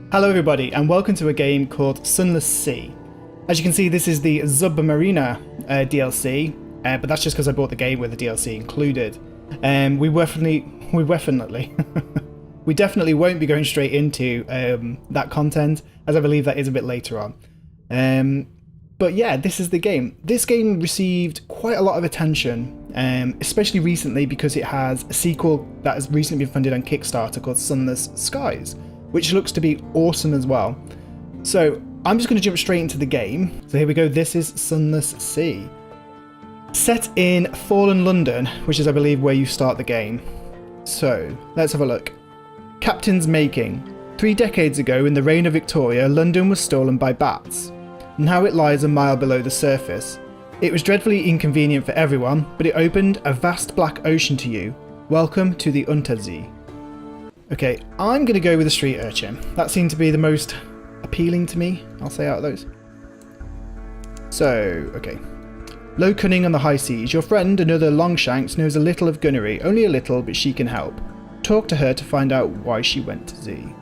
Hello everybody and welcome to a game called Sunless Sea. As you can see, this is the Submarina DLC, but that's just because I bought the game with the DLC included. We definitely won't be going straight into that content, as I believe that is a bit later on. But yeah, this is the game. This game received quite a lot of attention, especially recently because it has a sequel that has recently been funded on Kickstarter called Sunless Skies, which looks to be awesome as well. So I'm just going to jump straight into the game. So here we go. This is Sunless Sea. Set in fallen London, which is I believe where you start the game. So let's have a look. Captain's making. 3 decades ago, in the reign of Victoria, London was stolen by bats. Now it lies a mile below the surface. It was dreadfully inconvenient for everyone, but it opened a vast black ocean to you. Welcome to the Unterzee. Okay, I'm going to go with a street urchin. That seemed to be the most appealing to me, I'll say, out of those. So, okay. Low cunning on the high seas. Your friend, another Longshanks, knows a little of gunnery. Only a little, but she can help. Talk to her to find out why she went to Zee.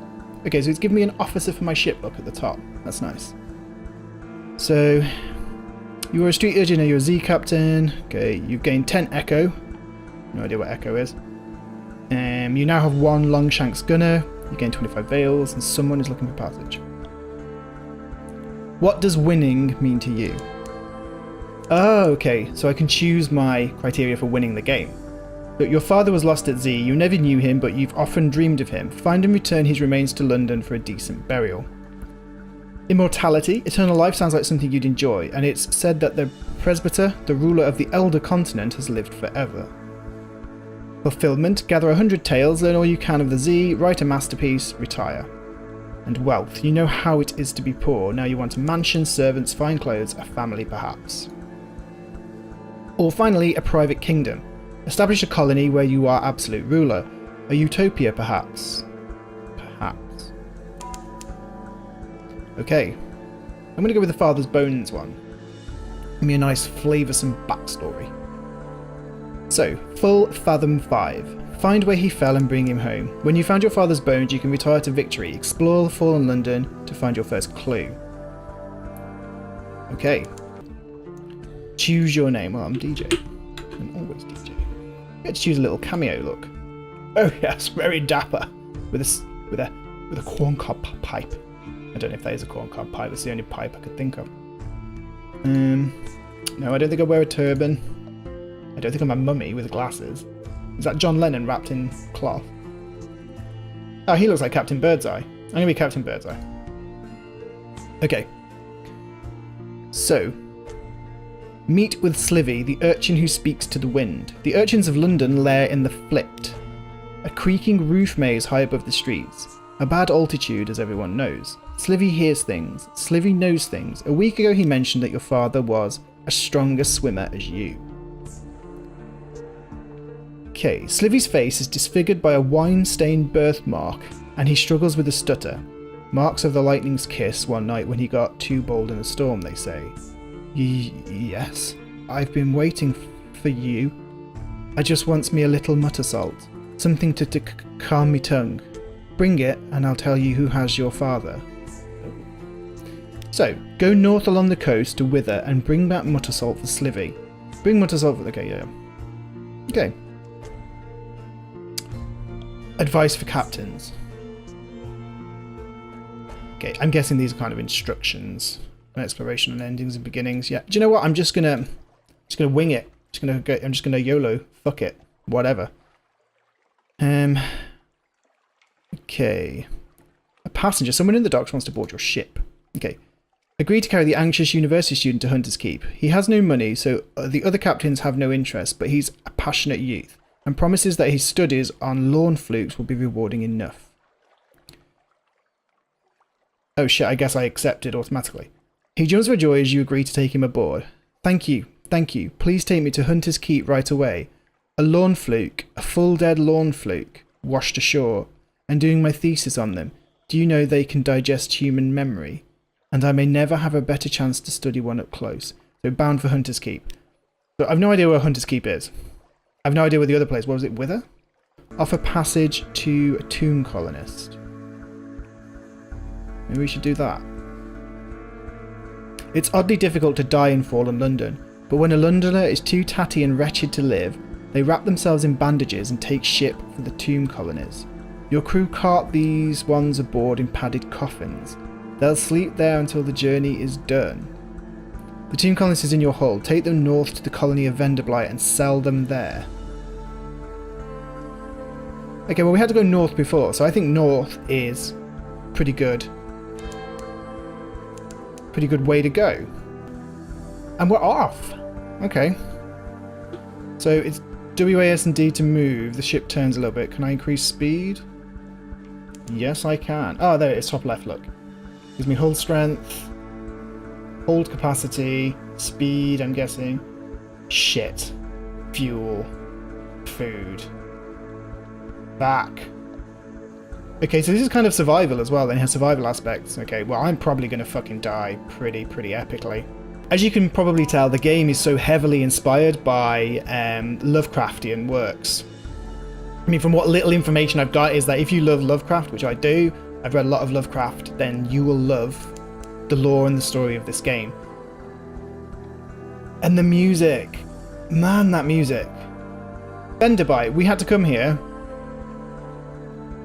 Okay, so it's given me an officer for my ship look at the top. That's nice. So, you are a street urchin and you're a Zee Captain. Okay, you've gained 10 Echo. No idea what Echo is. You now have 1 Longshanks gunner, you gain 25 veils, and someone is looking for passage. What does winning mean to you? Oh, okay, so I can choose my criteria for winning the game. Look, your father was lost at Zee, you never knew him, but you've often dreamed of him. Find and return his remains to London for a decent burial. Immortality, eternal life sounds like something you'd enjoy, and it's said that the Failbetter, the ruler of the Elder Continent, has lived forever. Fulfillment, gather 100 tales, learn all you can of the Zee, write a masterpiece, retire. And wealth, you know how it is to be poor, now you want a mansion, servants, fine clothes, a family perhaps. Or finally, a private kingdom. Establish a colony where you are absolute ruler. A utopia perhaps. Perhaps. Okay, I'm going to go with the Father's Bones one. Give me a nice flavoursome backstory. So, full Fathom 5. Find where he fell and bring him home. When you found your father's bones, you can retire to victory. Explore fallen London to find your first clue. Okay. Choose your name. Well, I'm DJ. I'm always DJ. Let's choose a little cameo look. Oh yes, very dapper. With a corncob pipe. I don't know if that is a corncob pipe. It's the only pipe I could think of. No, I don't think I wear a turban. I don't think I'm a mummy with glasses. Is that John Lennon wrapped in cloth? Oh, he looks like Captain Birdseye. I'm going to be Captain Birdseye. Okay. So, meet with Slivy, the urchin who speaks to the wind. The urchins of London lair in the Flit, a creaking roof maze high above the streets. A bad altitude, as everyone knows. Slivy hears things. Slivy knows things. A week ago he mentioned that your father was as strong a swimmer as you. Okay, Slivy's face is disfigured by a wine-stained birthmark, and he struggles with a stutter. Marks of the lightning's kiss one night when he got too bold in a storm, they say. Yes, I've been waiting for you. I just wants me a little mutter salt, something to calm me tongue. Bring it, and I'll tell you who has your father. So, go north along the coast to Wither and bring back mutter salt for Slivy. Bring mutter salt for... Okay, yeah. Okay. Advice for captains. Okay, I'm guessing these are kind of instructions. An exploration and endings and beginnings. Yeah. Do you know what? I'm just gonna wing it. I'm just gonna YOLO. Fuck it. Whatever. Okay. A passenger. Someone in the docks wants to board your ship. Okay. Agree to carry the anxious university student to Hunter's Keep. He has no money, so the other captains have no interest, but he's a passionate youth, and promises that his studies on lawn flukes will be rewarding enough. Oh shit, I guess I accepted automatically. He jumps for joy as you agree to take him aboard. Thank you, please take me to Hunter's Keep right away. A lawn fluke, a full dead lawn fluke, washed ashore, and doing my thesis on them. Do you know they can digest human memory? And I may never have a better chance to study one up close. So bound for Hunter's Keep. So I've no idea where Hunter's Keep is. I've no idea where the other place. What was it? Wither? Offer passage to a tomb colonist. Maybe we should do that. It's oddly difficult to die in fallen London, but when a Londoner is too tatty and wretched to live, they wrap themselves in bandages and take ship for the tomb colonies. Your crew cart these ones aboard in padded coffins. They'll sleep there until the journey is done. The tomb colonies is in your hold. Take them north to the colony of Venderblight and sell them there. Okay, well we had to go north before, so I think north is pretty good. Pretty good way to go. And we're off! Okay. So it's WAS and D to move. The ship turns a little bit. Can I increase speed? Yes, I can. Oh, there it is. Top left, look. Gives me hold strength, hold capacity, speed, I'm guessing. Shit. Fuel. Food. Back. Okay, so this is kind of survival as well. Then it has survival aspects. Okay, well, I'm probably going to fucking die pretty epically. As you can probably tell, the game is so heavily inspired by Lovecraftian works. I mean, from what little information I've got is that if you love Lovecraft, which I do, I've read a lot of Lovecraft, then you will love the lore and the story of this game. And the music. Man, that music. Venderblight, we had to come here.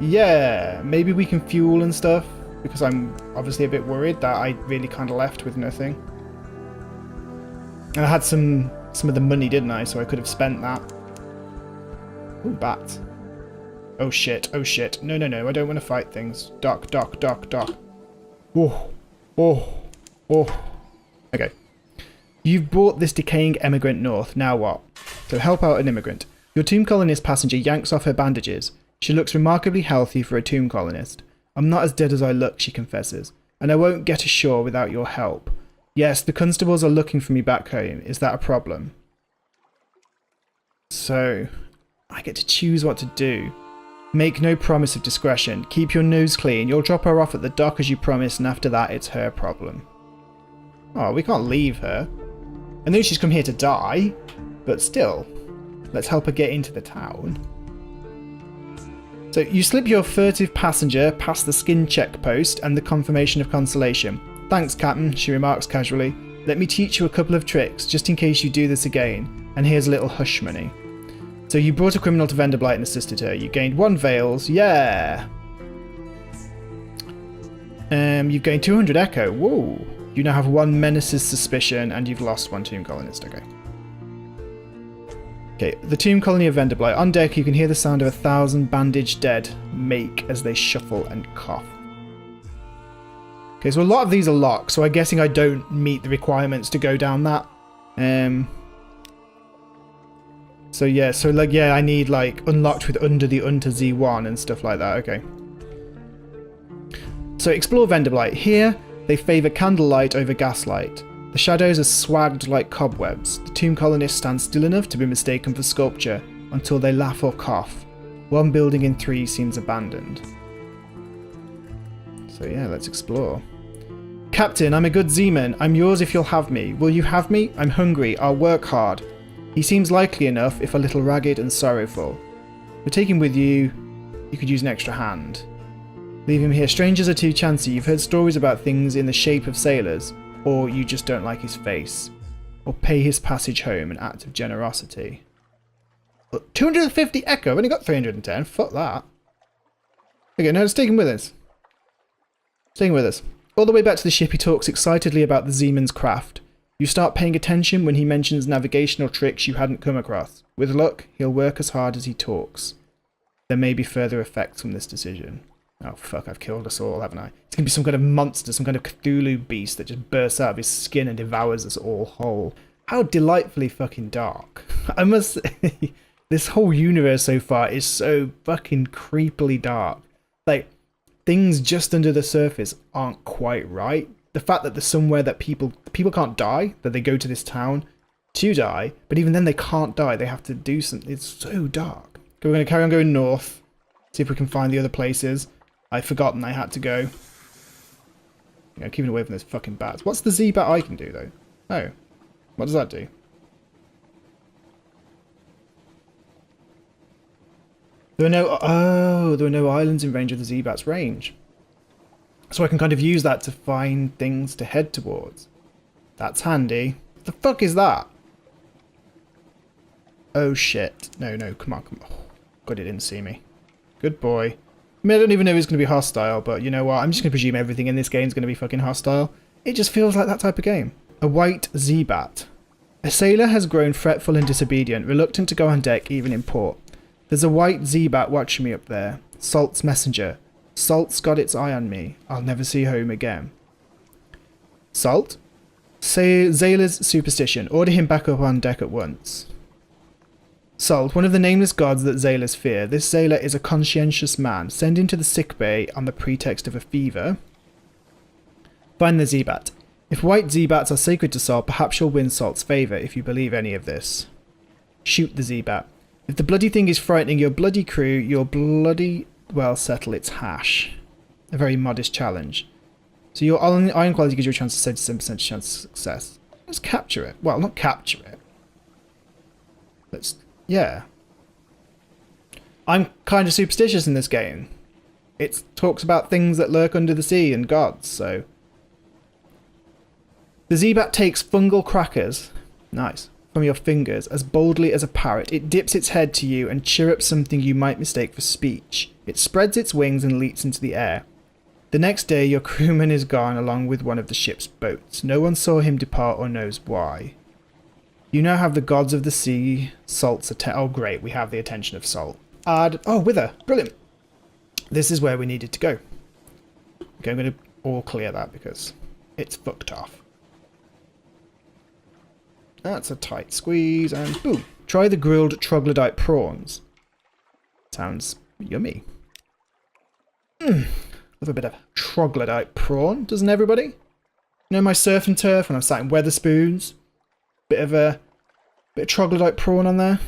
Yeah, maybe we can fuel and stuff, because I'm obviously a bit worried that I really kind of left with nothing. And I had some of the money, didn't I? So I could have spent that. Ooh, bat. Oh shit, oh shit. No, I don't want to fight things. Dock. Oh. Okay. You've brought this decaying emigrant north, now what? So help out an immigrant. Your tomb colonist passenger yanks off her bandages. She looks remarkably healthy for a tomb colonist. I'm not as dead as I look, she confesses, and I won't get ashore without your help. Yes, the constables are looking for me back home. Is that a problem? So, I get to choose what to do. Make no promise of discretion. Keep your nose clean. You'll drop her off at the dock as you promised, and after that, it's her problem. Oh, we can't leave her. I know she's come here to die, but still, let's help her get into the town. So, you slip your furtive passenger past the skin check post and the confirmation of consolation. Thanks, Captain, she remarks casually. Let me teach you a couple of tricks, just in case you do this again. And here's a little hush money. So you brought a criminal to Venderblight and assisted her. You gained 1 Veils. Yeah! You've gained 200 Echo. Whoa! You now have 1 Menace's Suspicion, and you've lost 1 Tomb Colonist. Okay. Okay, the Tomb Colony of Venderblight. On deck, you can hear the sound of 1,000 bandaged dead make as they shuffle and cough. Okay, so a lot of these are locked, so I'm guessing I don't meet the requirements to go down that. So yeah, I need like unlocked with under the Unterzee 1 and stuff like that. Okay. So explore Venderblight. Here, they favour candlelight over gaslight. The shadows are swagged like cobwebs. The tomb colonists stand still enough to be mistaken for sculpture until they laugh or cough. 1 building in 3 seems abandoned. So yeah, let's explore. Captain, I'm a good Zeeman. I'm yours if you'll have me. Will you have me? I'm hungry. I'll work hard. He seems likely enough, if a little ragged and sorrowful. We're taking with you. You could use an extra hand. Leave him here. Strangers are too chancy. You've heard stories about things in the shape of sailors, or you just don't like his face. Or pay his passage home, an act of generosity. 250 Echo. I've only got 310. Fuck that. Okay, no, let's take him with us. Staying with us. All the way back to the ship, he talks excitedly about the Zeeman's craft. You start paying attention when he mentions navigational tricks you hadn't come across. With luck, he'll work as hard as he talks. There may be further effects from this decision. Oh fuck, I've killed us all, haven't I? It's going to be some kind of monster, some kind of Cthulhu beast that just bursts out of his skin and devours us all whole. How delightfully fucking dark. I must say, this whole universe so far is so fucking creepily dark. Like, things just under the surface aren't quite right. The fact that there's somewhere that people can't die, that they go to this town to die, but even then they can't die, they have to do something. It's so dark. Okay, we're going to carry on going north, see if we can find the other places. I've forgotten I had to go. You know, keeping away from those fucking bats. What's the Z bat I can do, though? Oh, what does that do? There are no islands in range of the Z bat's range. So I can kind of use that to find things to head towards. That's handy. The fuck is that? Oh shit. No, come on. Oh, God, he didn't see me. Good boy. I mean, I don't even know if it's going to be hostile, but you know what? I'm just going to presume everything in this game is going to be fucking hostile. It just feels like that type of game. A white Zee-Bat. A sailor has grown fretful and disobedient, reluctant to go on deck even in port. There's a white Zee-Bat watching me up there. Salt's messenger. Salt's got its eye on me. I'll never see home again. Salt? Sailor's superstition. Order him back up on deck at once. Salt, one of the nameless gods that sailors fear. This sailor is a conscientious man. Send him to the sick bay on the pretext of a fever. Find the Zee-Bat. If white Zee-Bats are sacred to Salt, perhaps you'll win Salt's favour if you believe any of this. Shoot the Zee-Bat. If the bloody thing is frightening your bloody crew, you'll bloody well settle its hash. A very modest challenge. So your iron quality gives you a chance of 77% chance of success. Let's capture it. Well, not capture it. Let's... yeah. I'm kind of superstitious in this game. It talks about things that lurk under the sea and gods, so... The Zee-Bat takes fungal crackers, nice, from your fingers as boldly as a parrot. It dips its head to you and chirrups something you might mistake for speech. It spreads its wings and leaps into the air. The next day your crewman is gone along with one of the ship's boats. No one saw him depart or knows why. You now have the gods of the sea, Salt's oh great, we have the attention of Salt. Oh, Wither, brilliant. This is where we needed to go. Okay, I'm going to all clear that because it's fucked off. That's a tight squeeze, and boom. Try the grilled troglodyte prawns. Sounds yummy. Love a bit of troglodyte prawn, doesn't everybody? You know my surf and turf when I'm sat in Weatherspoons? Bit of troglodyte prawn on there.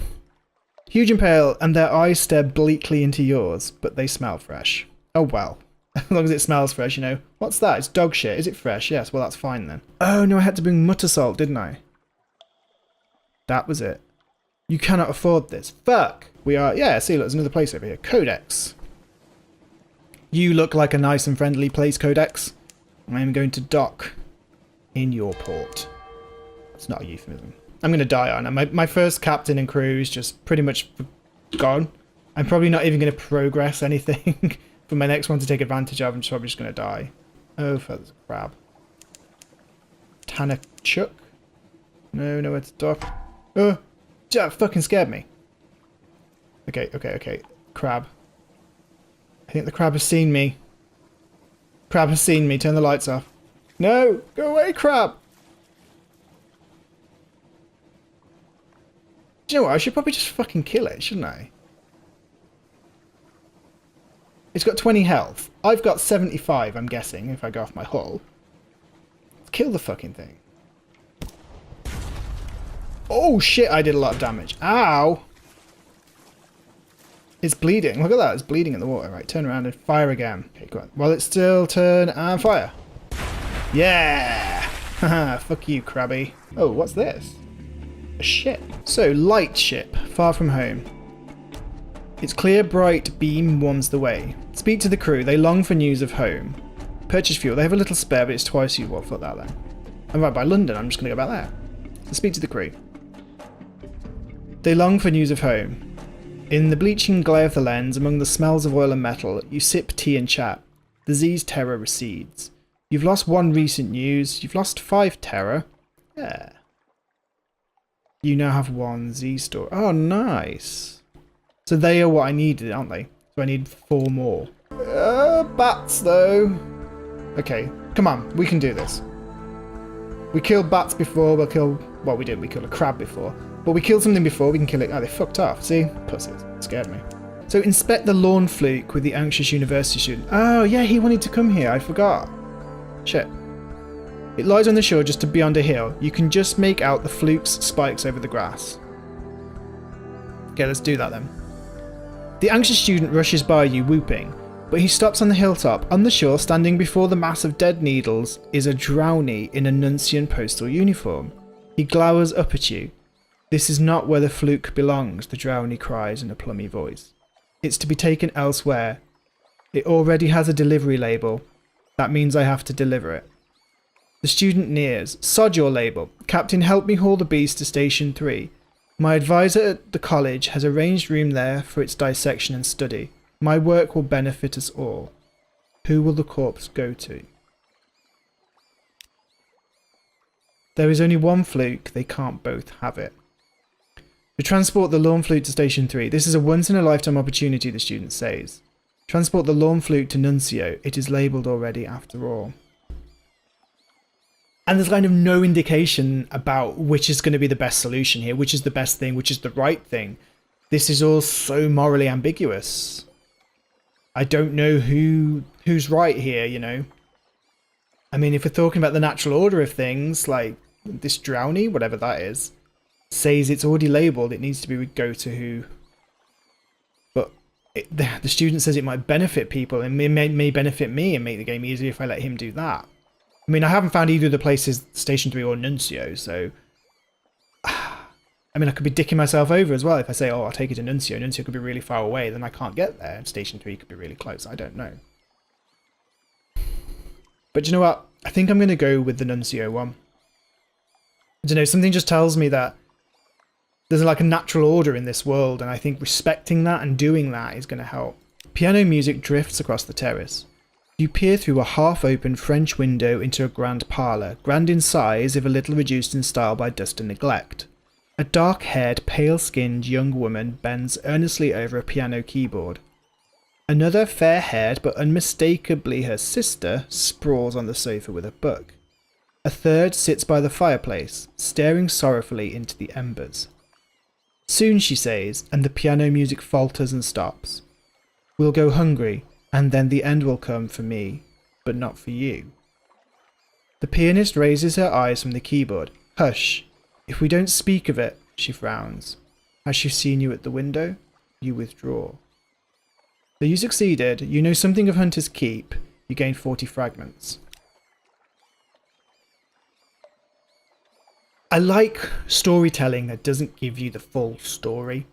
Huge and pale, and their eyes stare bleakly into yours, but they smell fresh. Oh well. As long as it smells fresh, you know. What's that? It's dog shit. Is it fresh? Yes, well that's fine then. Oh no, I had to bring mutter salt, didn't I? That was it. You cannot afford this. Fuck! We are... yeah, see, look, there's another place over here. Codex. You look like a nice and friendly place, Codex. I am going to dock in your port. That's not a euphemism. I'm going to die on it. My first captain and crew is just pretty much gone. I'm probably not even going to progress anything for my next one to take advantage of. I'm just probably just going to die. Oh, there's a crab. Tanachuk? No, nowhere to dock. Oh, that fucking scared me. Okay. Crab. I think the crab has seen me. Crab has seen me. Turn the lights off. No! Go away, crab! Do you know what? I should probably just fucking kill it, shouldn't I? It's got 20 health. I've got 75, I'm guessing, if I go off my hull. Let's kill the fucking thing. Oh shit, I did a lot of damage. Ow! It's bleeding. Look at that, it's bleeding in the water. Right, turn around and fire again. Okay, go on. While it's still, turn and fire. Yeah! Haha, fuck you, Krabby. Oh, what's this? A ship. So, light ship, far from home. Its clear, bright beam warms the way. Speak to the crew, they long for news of home. Purchase fuel, they have a little spare, but it's twice you. Well, fuck that then. I'm right by London, I'm just going to go back there. So speak to the crew. They long for news of home. In the bleaching glare of the lens, among the smells of oil and metal, you sip tea and chat. The Zee's terror recedes. You've lost 1 recent news. You've lost 5 terror. Yeah. You now have 1 Zee store. Oh, nice. So they are what I needed, aren't they? So I need 4 more. Bats, though. Okay, come on. We can do this. We killed bats before. We'll kill... well, we did. We killed a crab before. But we killed something before, we can kill it. Oh, they fucked off. See? Pussies. Scared me. So inspect the lawn fluke with the anxious university student. Oh, yeah, he wanted to come here. I forgot. Shit. It lies on the shore just beyond a hill. You can just make out the fluke's spikes over the grass. Okay, let's do that then. The anxious student rushes by you, whooping. But he stops on the hilltop. On the shore, standing before the mass of dead needles, is a drownie in a Nuncian postal uniform. He glowers up at you. This is not where the fluke belongs, the drownie cries in a plummy voice. It's to be taken elsewhere. It already has a delivery label. That means I have to deliver it. The student nears. Sod your label. Captain, help me haul the beast to Station 3. My advisor at the college has arranged room there for its dissection and study. My work will benefit us all. Who will the corpse go to? There is only one fluke. They can't both have it. To transport the lawn flute to Station 3. This is a once-in-a-lifetime opportunity, the student says. Transport the lawn flute to Nuncio. It is labelled already, after all. And there's kind of no indication about which is going to be the best solution here, which is the best thing, which is the right thing. This is all so morally ambiguous. I don't know who's right here, you know. I mean, if we're talking about the natural order of things, like this drowny, whatever that is, says it's already labelled, it needs to be go to who. But the student says it might benefit people, and it may benefit me and make the game easier if I let him do that. I mean, I haven't found either of the places, Station 3 or Nuncio, so... I mean, I could be dicking myself over as well if I say, oh, I'll take it to Nuncio. Nuncio could be really far away, then I can't get there, and Station 3 could be really close. I don't know. But you know what? I think I'm going to go with the Nuncio one. I don't know, something just tells me that there's like a natural order in this world, and I think respecting that and doing that is going to help. Piano music drifts across the terrace. You peer through a half-open French window into a grand parlour, grand in size if a little reduced in style by dust and neglect. A dark-haired, pale-skinned young woman bends earnestly over a piano keyboard. Another fair-haired but unmistakably her sister sprawls on the sofa with a book. A third sits by the fireplace, staring sorrowfully into the embers. Soon, she says, and the piano music falters and stops. We'll go hungry, and then the end will come for me, but not for you. The pianist raises her eyes from the keyboard. Hush. If we don't speak of it, she frowns. Has she seen you at the window? You withdraw. Though you succeeded, you know something of Hunter's Keep. You gain 40 fragments. I like storytelling that doesn't give you the full story.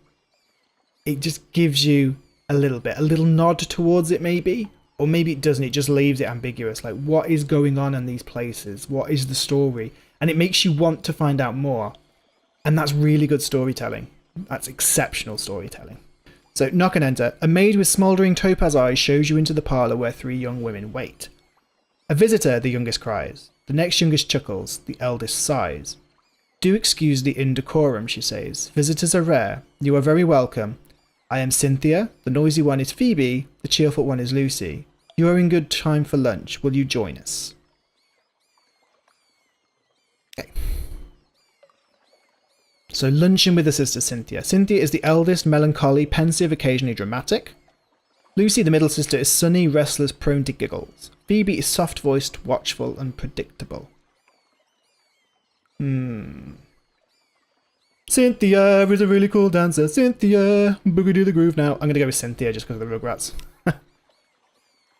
It just gives you a little bit, a little nod towards it maybe, or maybe it doesn't, it just leaves it ambiguous, like what is going on in these places, what is the story, and it makes you want to find out more, and that's really good storytelling. That's exceptional storytelling. So knock and enter. A maid with smouldering topaz eyes shows you into the parlour where 3 young women wait. A visitor, the youngest cries. The next youngest chuckles, the eldest sighs. Do excuse the indecorum, she says. Visitors are rare. You are very welcome. I am Cynthia, the noisy one is Phoebe, the cheerful one is Lucy. You are in good time for lunch. Will you join us? Okay. So luncheon with the sister Cynthia. Cynthia is the eldest, melancholy, pensive, occasionally dramatic. Lucy, the middle sister, is sunny, restless, prone to giggles. Phoebe is soft-voiced, watchful, and predictable. Cynthia is a really cool dancer. Cynthia, boogie-doo the groove now. I'm going to go with Cynthia just because of the Rugrats.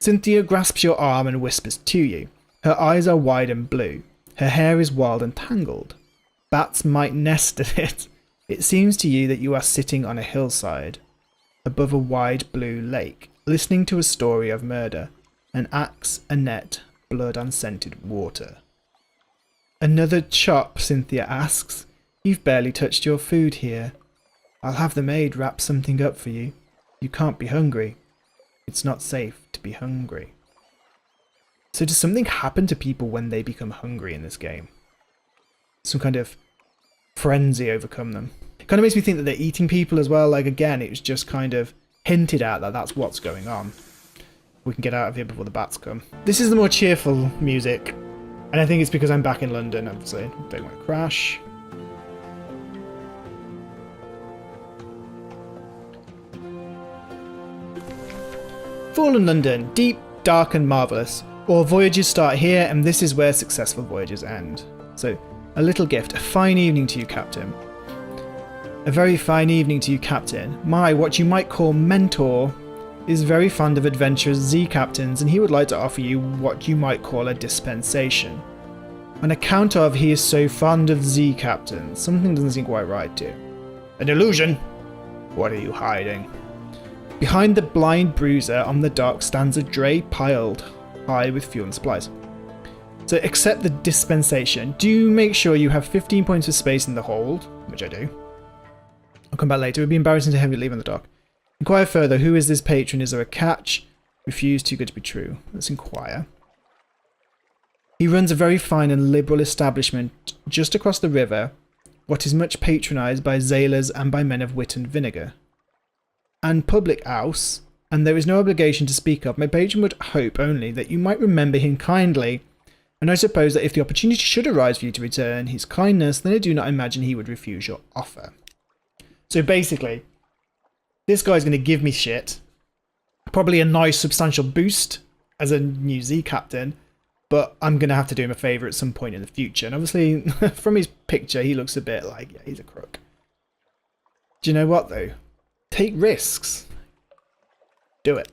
Cynthia grasps your arm and whispers to you. Her eyes are wide and blue. Her hair is wild and tangled. Bats might nest at it. It seems to you that you are sitting on a hillside, above a wide blue lake, listening to a story of murder. An axe, a net, blood and scented water. Another chop, Cynthia asks. You've barely touched your food here. I'll have the maid wrap something up for you. You can't be hungry. It's not safe to be hungry. So does something happen to people when they become hungry in this game? Some kind of frenzy overcome them. It kind of makes me think that they're eating people as well. Like, again, it was just kind of hinted at that that's what's going on. We can get out of here before the bats come. This is the more cheerful music. And I think it's because I'm back in London, obviously. Don't want to crash. Fallen London, deep, dark and marvellous. All voyages start here, and this is where successful voyages end. So, a little gift, a fine evening to you, Captain. A very fine evening to you, Captain. My, what you might call mentor, is very fond of adventurous Zee Captains, and he would like to offer you what you might call a dispensation. On account of he is so fond of Zee Captains, something doesn't seem quite right to you. An illusion? What are you hiding? Behind the blind bruiser on the dock stands a dray piled high with fuel and supplies. So accept the dispensation. Do make sure you have 15 points of space in the hold, which I do. I'll come back later. It would be embarrassing to have you leave on the dock. Inquire further. Who is this patron? Is there a catch? Refuse, too good to be true. Let's inquire. He runs a very fine and liberal establishment just across the river, what is much patronised by sailors and by men of wit and vinegar. And public house, and there is no obligation to speak of. My patron would hope only that you might remember him kindly, and I suppose that if the opportunity should arise for you to return his kindness, then I do not imagine he would refuse your offer. So basically, this guy's going to give me shit, probably a nice substantial boost as a new Zee Captain, but I'm going to have to do him a favour at some point in the future. And obviously, from his picture, he looks a bit like, yeah, he's a crook. Do you know what, though? Take risks. Do it.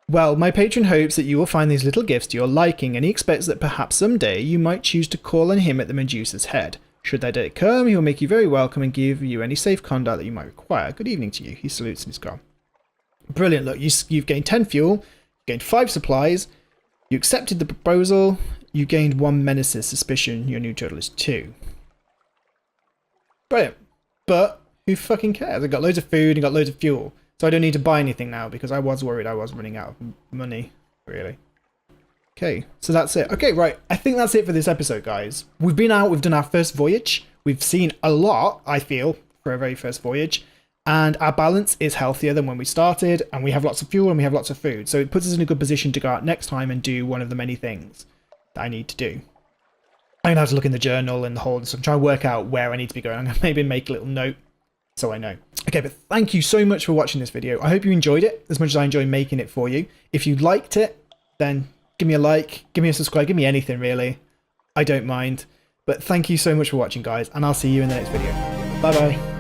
Well, my patron hopes that you will find these little gifts to your liking, and he expects that perhaps someday you might choose to call on him at the Medusa's head. Should that day come, he will make you very welcome and give you any safe conduct that you might require. Good evening to you. He salutes and is gone. Brilliant. Look, you've gained 10 fuel, you gained 5 supplies, you accepted the proposal, you gained 1 menace's suspicion, your new total is 2. Brilliant. But who fucking cares? I got loads of food and got loads of fuel. So I don't need to buy anything now because I was worried I was running out of money, really. Okay, so that's it. Okay, right. I think that's it for this episode, guys. We've been out, we've done our first voyage. We've seen a lot, I feel, for our very first voyage. And our balance is healthier than when we started. And we have lots of fuel and we have lots of food. So it puts us in a good position to go out next time and do one of the many things that I need to do. I'm going to have to look in the journal and the hold and stuff, try and work out where I need to be going. I'm going to maybe make a little note so I know. Okay, but thank you so much for watching this video. I hope you enjoyed it as much as I enjoyed making it for you. If you liked it, then give me a like, give me a subscribe, give me anything really. I don't mind. But thank you so much for watching, guys, and I'll see you in the next video. Bye bye.